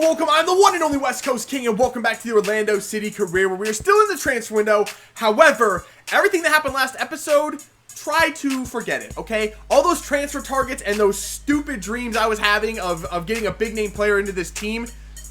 welcome. I'm the one and only West Coast King, and welcome back to the Orlando City career, where we are still in the transfer window. However, everything that happened last episode, try to forget it, okay? All those transfer targets and those stupid dreams I was having of getting a big name player into this team,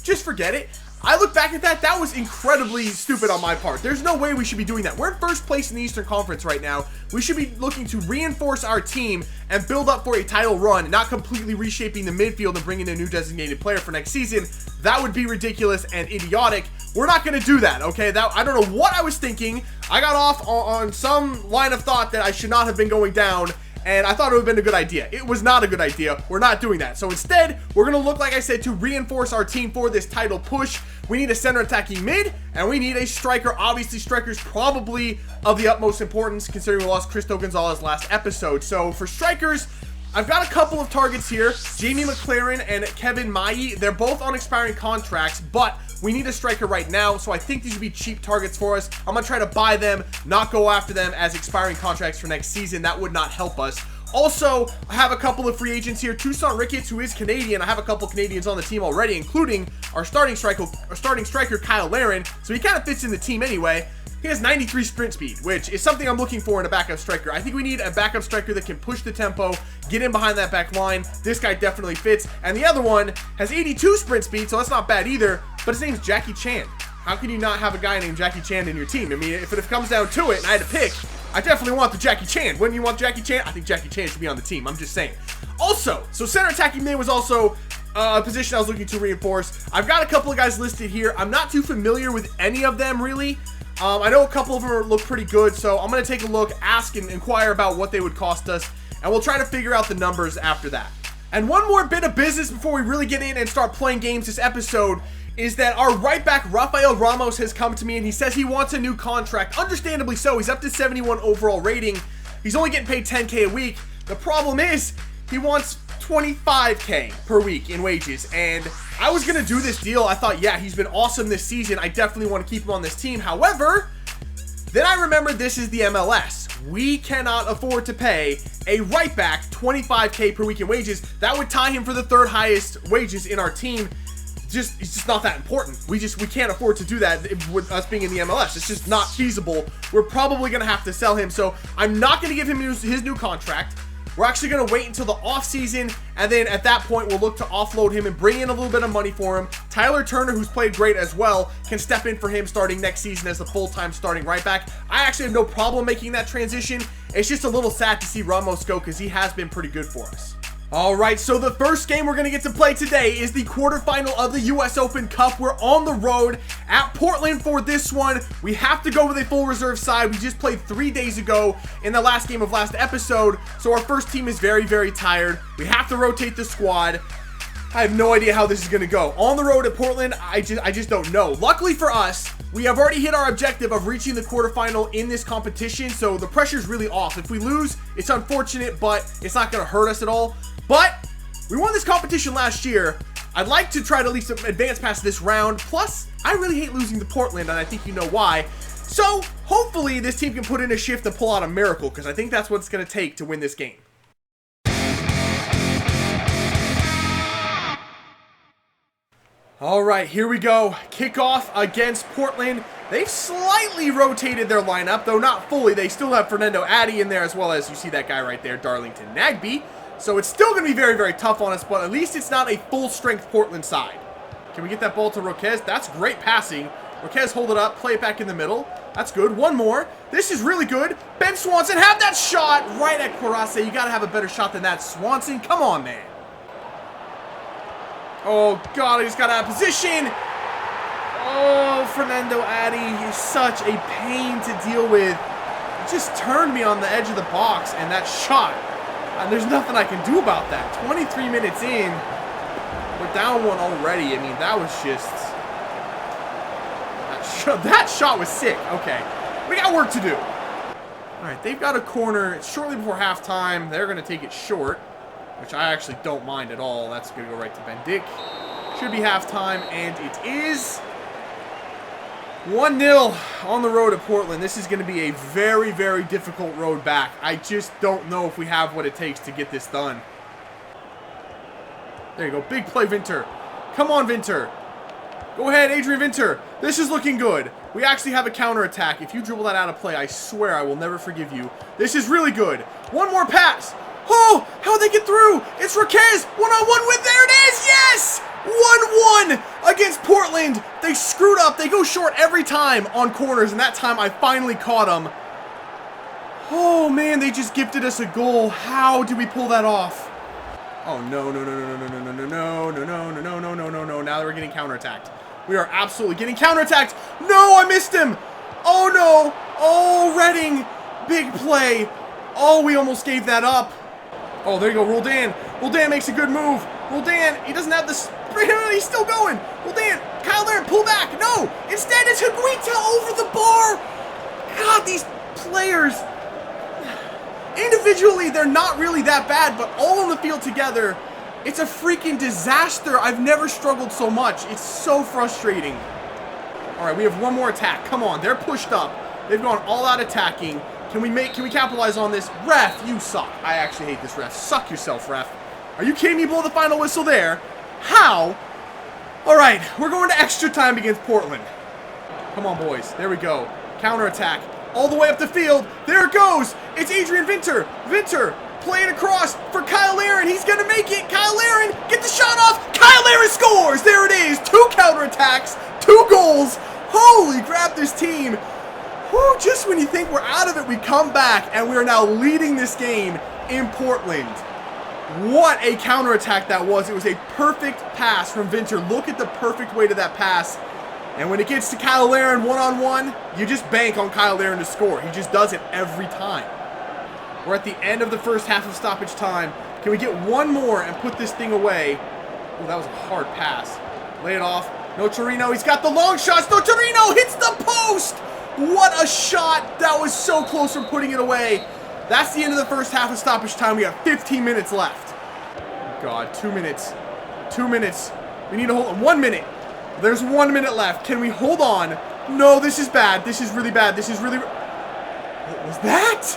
just forget it. I look back at that was incredibly stupid on my part. There's no way we should be doing that. We're in first place in the Eastern Conference right now. We should be looking to reinforce our team and build up for a title run, not completely reshaping the midfield and bringing in a new designated player for next season. That would be ridiculous and idiotic. We're not going to do that, okay? I don't know what I was thinking. I got off on some line of thought that I should not have been going down, and I thought it would have been a good idea. It was not a good idea. We're not doing that. So instead, we're going to look, like I said, to reinforce our team for this title push. We need a center attacking mid, and we need a striker. Obviously, striker's probably of the utmost importance, considering we lost Cristo Gonzalez last episode. So for strikers, I've got a couple of targets here. Jamie McLaren and Kevin Mayi. They're both on expiring contracts, but we need a striker right now, so I think these would be cheap targets for us. I'm going to try to buy them, not go after them as expiring contracts for next season. That would not help us. Also, I have a couple of free agents here. Toussaint Ricketts, who is Canadian. I have a couple Canadians on the team already, including our starting striker Kyle Larin. So he kind of fits in the team anyway. He has 93 sprint speed, which is something I'm looking for in a backup striker. I think we need a backup striker that can push the tempo, get in behind that back line. This guy definitely fits. And the other one has 82 sprint speed, so that's not bad either. But his name's Jackie Chan. How can you not have a guy named Jackie Chan in your team? I mean, if it comes down to it and I had to pick, I definitely want the Jackie Chan. Wouldn't you want Jackie Chan? I think Jackie Chan should be on the team. I'm just saying. Also, so center attacking mid was also a position I was looking to reinforce. I've got a couple of guys listed here. I'm not too familiar with any of them, really. I know a couple of them look pretty good, so I'm going to take a look, ask and inquire about what they would cost us, and we'll try to figure out the numbers after that. And one more bit of business before we really get in and start playing games this episode is that our right back, Rafael Ramos, has come to me and he says he wants a new contract. Understandably so. He's up to 71 overall rating. He's only getting paid $10K a week. The problem is he wants $25K per week in wages, and I was gonna do this deal. I thought, yeah, he's been awesome this season. I definitely want to keep him on this team. However, then I remembered this is the MLS. We cannot afford to pay a right back $25K per week in wages. That would tie him for the third highest wages in our team. It's just not that important. We can't afford to do that with us being in the MLS. It's just not feasible. We're probably gonna have to sell him, so I'm not gonna give him his new contract. We're actually going to wait until the offseason, and then at that point, we'll look to offload him and bring in a little bit of money for him. Tyler Turner, who's played great as well, can step in for him starting next season as the full-time starting right back. I actually have no problem making that transition. It's just a little sad to see Ramos go because he has been pretty good for us. All right, so the first game we're going to get to play today is the quarterfinal of the US Open Cup. We're on the road at Portland for this one. We have to go with a full reserve side. We just played 3 days ago in the last game of last episode, so our first team is very, very tired. We have to rotate the squad. I have no idea how this is going to go. On the road at Portland, I just don't know. Luckily for us, we have already hit our objective of reaching the quarterfinal in this competition, so the pressure's really off. If we lose, it's unfortunate, but it's not going to hurt us at all. But we won this competition last year. I'd like to try to at least advance past this round. Plus, I really hate losing to Portland, and I think you know why. So, hopefully, this team can put in a shift and pull out a miracle, because I think that's what it's going to take to win this game. All right, here we go. Kickoff against Portland. They've slightly rotated their lineup, though not fully. They still have Fernando Addy in there, as well as you see that guy right there, Darlington Nagbe. So it's still going to be very, very tough on us, but at least it's not a full-strength Portland side. Can we get that ball to Roquez? That's great passing. Roquez, hold it up, play it back in the middle. That's good. One more. This is really good. Ben Swanson, have that shot right at Corace. You got to have a better shot than that, Swanson. Come on, man. Oh, God, I just got out of position. Oh, Fernando Addy is such a pain to deal with. It just turned me on the edge of the box, and that shot. And there's nothing I can do about that. 23 minutes in, we're down one already. I mean, that was just... That shot was sick. Okay, we got work to do. All right, they've got a corner. It's shortly before halftime. They're going to take it short, which I actually don't mind at all. That's going to go right to Ben Dick. Should be halftime, and it is 1-0 on the road at Portland. This is going to be a very, very difficult road back. I just don't know if we have what it takes to get this done. There you go. Big play, Vinter. Come on, Vinter. Go ahead, Adrian Winter. This is looking good. We actually have a counterattack. If you dribble that out of play, I swear I will never forgive you. This is really good. One more pass. Oh, how'd they get through? It's Raquez. One-on-one win. There it is. Yes! 1-1 against Portland. They screwed up. They go short every time on corners, and that time I finally caught them. Oh, man, they just gifted us a goal. How did we pull that off? Oh, no, no, no, no, no, no, no, no, no, no, no, no, no, no, no, no. Now we're getting counterattacked. We are absolutely getting counterattacked. No, I missed him. Oh, no. Oh, Redding. Big play. Oh, we almost gave that up. Oh, there you go, Roldan. Roldan makes a good move. Roldan, he doesn't have the sprint. He's still going. Roldan, Kyle Larin, pull back. No, instead it's Higuita over the bar. God, these players, individually, they're not really that bad, but all on the field together, it's a freaking disaster. I've never struggled so much. It's so frustrating. All right, we have one more attack. Come on, they're pushed up. They've gone all out attacking. Can we capitalize on this? Ref, you suck. I actually hate this ref. Suck yourself, ref. Are you kidding me? Blow the final whistle there. How? All right, we're going to extra time against Portland. Come on, boys. There we go. Counterattack. All the way up the field. There it goes. It's Adrian Winter. Winter playing across for Kyle Larin. He's going to make it. Kyle Larin, get the shot off. Kyle Larin scores. There it is. 2 counterattacks, 2 goals. Holy crap, this team. Whew, just when you think we're out of it, we come back, and we are now leading this game in Portland. What a counterattack that was. It was a perfect pass from Winter. Look at the perfect weight of that pass. And when it gets to Kyle Larin one-on-one, you just bank on Kyle Larin to score. He just does it every time. We're at the end of the first half of stoppage time. Can we get one more and put this thing away? Oh, that was a hard pass. Lay it off. No Torino. He's got the long shots. No Torino hits the post. What a shot. That was so close from putting it away. That's the end of the first half of stoppage time. We have 15 minutes left. Oh God, 2 minutes. 2 minutes. We need to hold on. 1 minute. There's 1 minute left. Can we hold on? No, this is bad. This is really bad. This is really... What was that?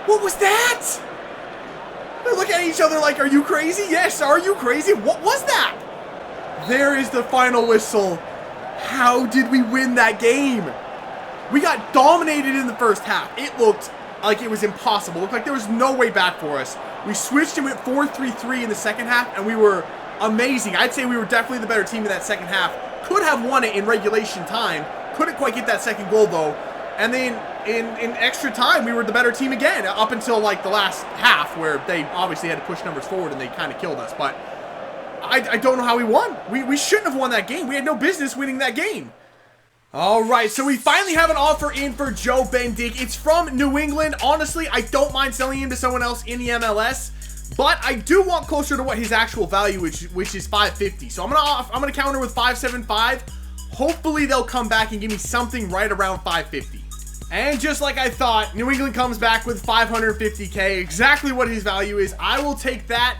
What was that? They're looking at each other like, are you crazy? Yes, are you crazy? What was that? There is the final whistle. How did we win that game? We got dominated in the first half. It looked like it was impossible. It looked like there was no way back for us. We switched and went 4-3-3 in the second half, and we were amazing. I'd say we were definitely the better team in that second half. Could have won it in regulation time. Couldn't quite get that second goal, though. And then in extra time, we were the better team again, up until like the last half, where they obviously had to push numbers forward and they kind of killed us. But I don't know how we won. We shouldn't have won that game. We had no business winning that game. All right, so we finally have an offer in for Joe Bendik. It's from New England. Honestly, I don't mind selling him to someone else in the MLS, but I do want closer to what his actual value, which is 550. So I'm gonna counter with 575. Hopefully they'll come back and give me something right around 550. And just like I thought, New England comes back with 550K, exactly what his value is. I will take that.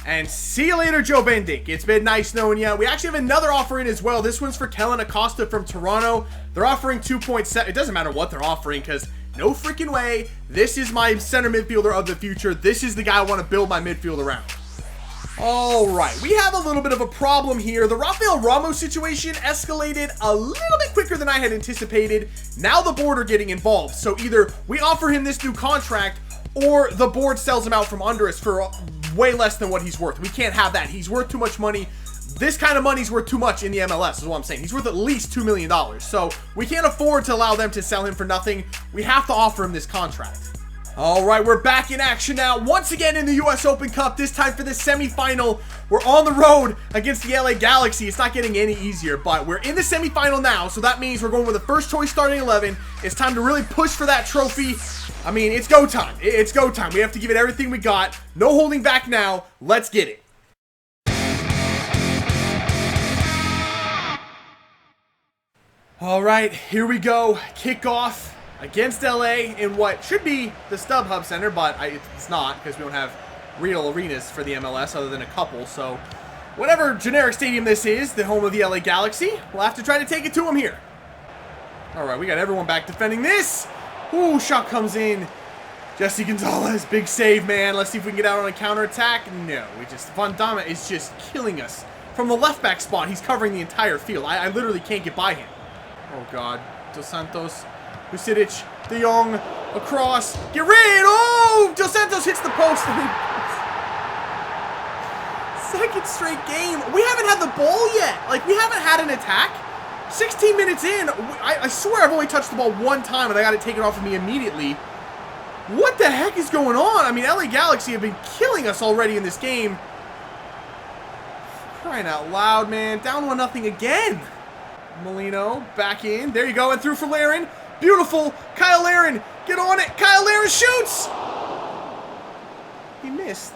And see you later, Joe Bendik. It's been nice knowing you. We actually have another offer in as well. This one's for Kellen Acosta from Toronto. They're offering 2.7. It doesn't matter what they're offering, because no freaking way. This is my center midfielder of the future. This is the guy I want to build my midfield around. All right, we have a little bit of a problem here. The Rafael Ramos situation escalated a little bit quicker than I had anticipated. Now the board are getting involved. So either we offer him this new contract, or the board sells him out from under us for way less than what he's worth. We can't have that. He's worth too much money. This kind of money's worth too much in the MLS is what I'm saying. He's worth at least $2 million. So we can't afford to allow them to sell him for nothing. We have to offer him this contract. All right, we're back in action now. Once again in the US Open Cup, this time for the semifinal. We're on the road against the LA Galaxy. It's not getting any easier, but we're in the semifinal now. So that means we're going with the first choice starting 11. It's time to really push for that trophy. I mean, it's go time. It's go time. We have to give it everything we got. No holding back now. Let's get it. All right, here we go. Kickoff against LA in what should be the StubHub Center, but it's not, because we don't have real arenas for the MLS other than a couple. So whatever generic stadium this is, the home of the LA Galaxy, we'll have to try to take it to them here. All right, we got everyone back defending this. Ooh, shot comes in. Jesse Gonzalez, big save, man. Let's see if we can get out on a counterattack. No, Van Damme is just killing us from the left back spot, he's covering the entire field. I literally can't get by him. Oh, God. Dos Santos, Vucinic, De Jong, across. Get rid! Oh! Dos Santos hits the post. Second straight game. We haven't had the ball yet. Like, we haven't had an attack. 16 minutes in. I swear I've only touched the ball one time, and I got it taken off of me immediately. What the heck is going on? I mean, LA Galaxy have been killing us already in this game. Crying out loud, man. Down 1-0 again. Molino back in. There you go. And through for Larin. Beautiful. Kyle Larin. Get on it. Kyle Larin shoots. He missed.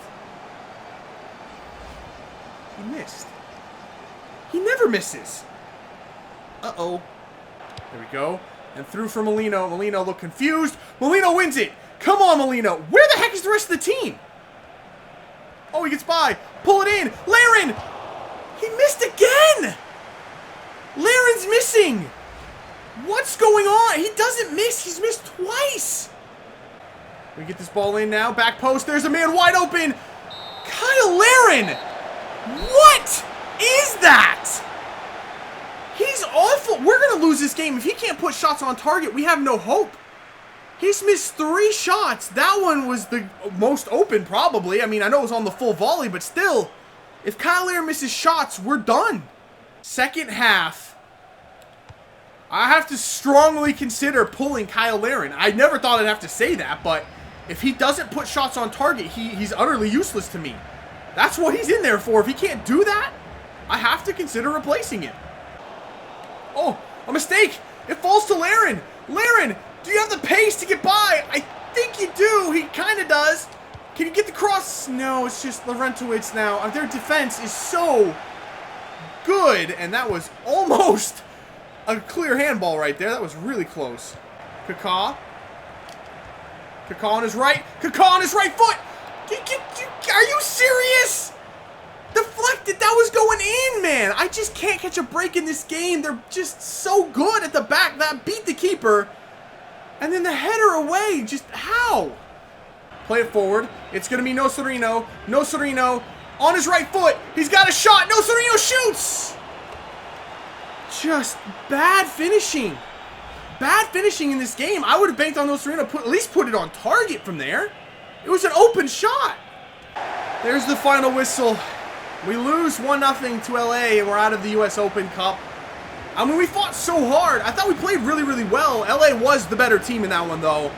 He missed. He never misses. Uh-oh. There we go. And through for Molino. Molino looked confused. Molino wins it. Come on, Molino. Where the heck is the rest of the team? Oh, he gets by. Pull it in. Larin. He missed again. Larin's missing. What's going on? He doesn't miss. He's missed twice. We get this ball in now. Back post. There's a man wide open. Kyle Larin. What is that? He's awful. We're going to lose this game. If he can't put shots on target, we have no hope. He's missed 3 shots. That one was the most open, probably. I mean, I know it was on the full volley, but still, if Kyle Larin misses shots, we're done. Second half, I have to strongly consider pulling Kyle Larin. I never thought I'd have to say that, but if he doesn't put shots on target, he's utterly useless to me. That's what he's in there for. If he can't do that, I have to consider replacing him. Oh, a mistake. It falls to Larin. Larin, do you have the pace to get by? I think you do. He kind of does. Can you get the cross? No, it's just Laurentowicz now. Their defense is so good, and that was almost a clear handball right there. That was really close. Kaká. Kaká on his right. Kaká on his right foot. Are you serious? Deflected. That was going in, man. I just can't catch a break in this game. They're just so good at the back. That beat the keeper. And then the header away. Just how? Play it forward. It's going to be Nocerino. Nocerino on his right foot. He's got a shot. Nocerino shoots. Just bad finishing. Bad finishing in this game. I would have banked on Nocerino. At least put it on target from there. It was an open shot. There's the final whistle. We lose 1-0 to LA and we're out of the US Open Cup. I mean, we fought so hard. I thought we played really, really well. LA was the better team in that one, though.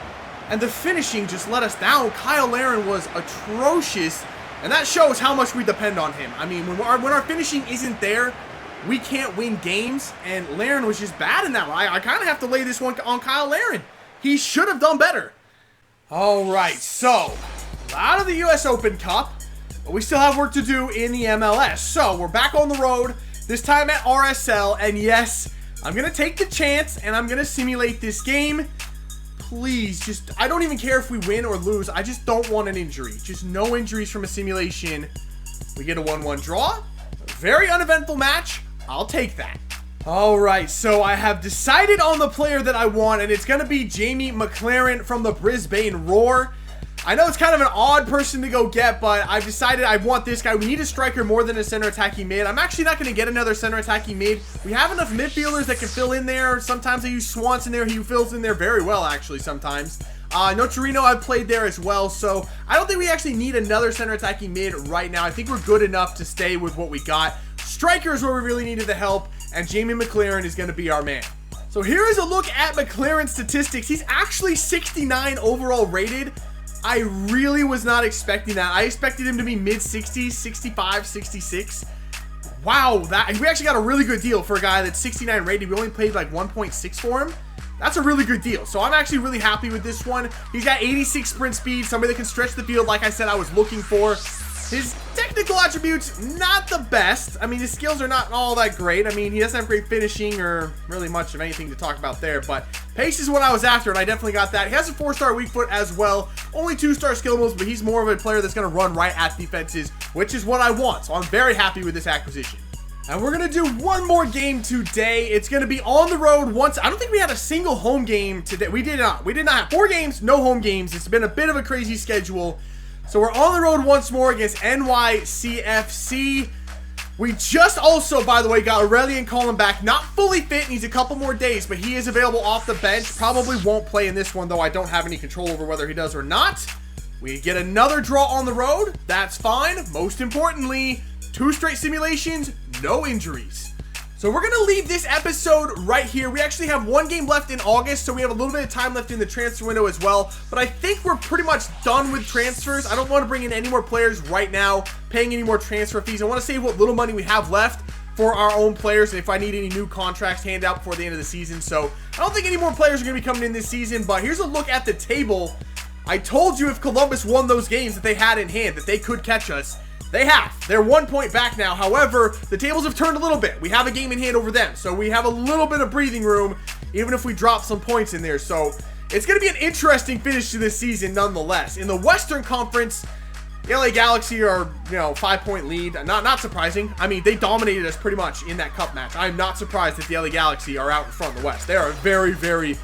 And the finishing just let us down. Kyle Larin was atrocious. And that shows how much we depend on him. I mean, when our finishing isn't there, we can't win games. And Larin was just bad in that one. I kind of have to lay this one on Kyle Larin. He should have done better. All right, so out of the US Open Cup, but we still have work to do in the MLS. So we're back on the road, this time at RSL. And yes, I'm going to take the chance and I'm going to simulate this game. Please, just, I don't even care if we win or lose. I just don't want an injury. Just no injuries from a simulation. We get a 1-1 draw. A very uneventful match. I'll take that. All right, so I have decided on the player that I want, and it's going to be Jamie McLaren from the Brisbane Roar. I know it's kind of an odd person to go get, but I've decided I want this guy. We need a striker more than a center attacking mid. I'm actually not going to get another center attacking mid. We have enough midfielders that can fill in there. Sometimes I use Swanson there. He fills in there very well, actually, sometimes. Nocerino, I've played there as well, so I don't think we actually need another center attacking mid right now. I think we're good enough to stay with what we got. Striker is where we really needed the help, and Jamie McLaren is going to be our man. So here is a look at McLaren's statistics. He's actually 69 overall rated. I really was not expecting that. I expected him to be mid-60s, 65, 66. Wow, we actually got a really good deal for a guy that's 69 rated. We only paid like 1.6 for him. That's a really good deal. So I'm actually really happy with this one. He's got 86 sprint speed, somebody that can stretch the field like I said I was looking for. His technical attributes, not the best. I mean, his skills are not all that great. I mean, he doesn't have great finishing or really much of anything to talk about there, but pace is what I was after, and I definitely got that. He has a 4-star weak foot as well. Only 2-star skill moves, but he's more of a player that's going to run right at defenses, which is what I want. So I'm very happy with this acquisition. And we're going to do one more game today. It's going to be on the road once. I don't think we had a single home game today. We did not. We did not have 4 games, no home games. It's been a bit of a crazy schedule. So we're on the road once more against NYCFC. We just also, by the way, got Aurelian Colin back. Not fully fit, needs a couple more days, but he is available off the bench. Probably won't play in this one, though I don't have any control over whether he does or not. We get another draw on the road. That's fine. Most importantly, 2 straight simulations, no injuries. So we're going to leave this episode right here. We actually have 1 game left in August, so we have a little bit of time left in the transfer window as well. But I think we're pretty much done with transfers. I don't want to bring in any more players right now, paying any more transfer fees. I want to save what little money we have left for our own players, and if I need any new contracts handed out before the end of the season. So I don't think any more players are going to be coming in this season, but here's a look at the table. I told you if Columbus won those games that they had in hand, that they could catch us. They have. They're 1 point back now. However, the tables have turned a little bit. We have a game in hand over them, so we have a little bit of breathing room, even if we drop some points in there. So it's going to be an interesting finish to this season nonetheless. In the Western Conference, the LA Galaxy are, 5-point lead. Not surprising. I mean, they dominated us pretty much in that cup match. I'm not surprised that the LA Galaxy are out in front of the West. They are a very, very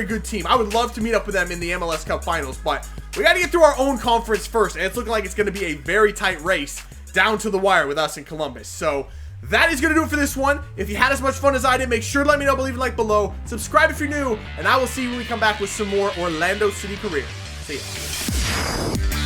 good team. I would love to meet up with them in the MLS Cup Finals, but we got to get through our own conference first, and it's looking like it's going to be a very tight race down to the wire with us in Columbus. So that is going to do it for this one. If you had as much fun as I did, make sure to let me know, leave a like below, subscribe if you're new, and I will see you when we come back with some more Orlando City Career. See ya.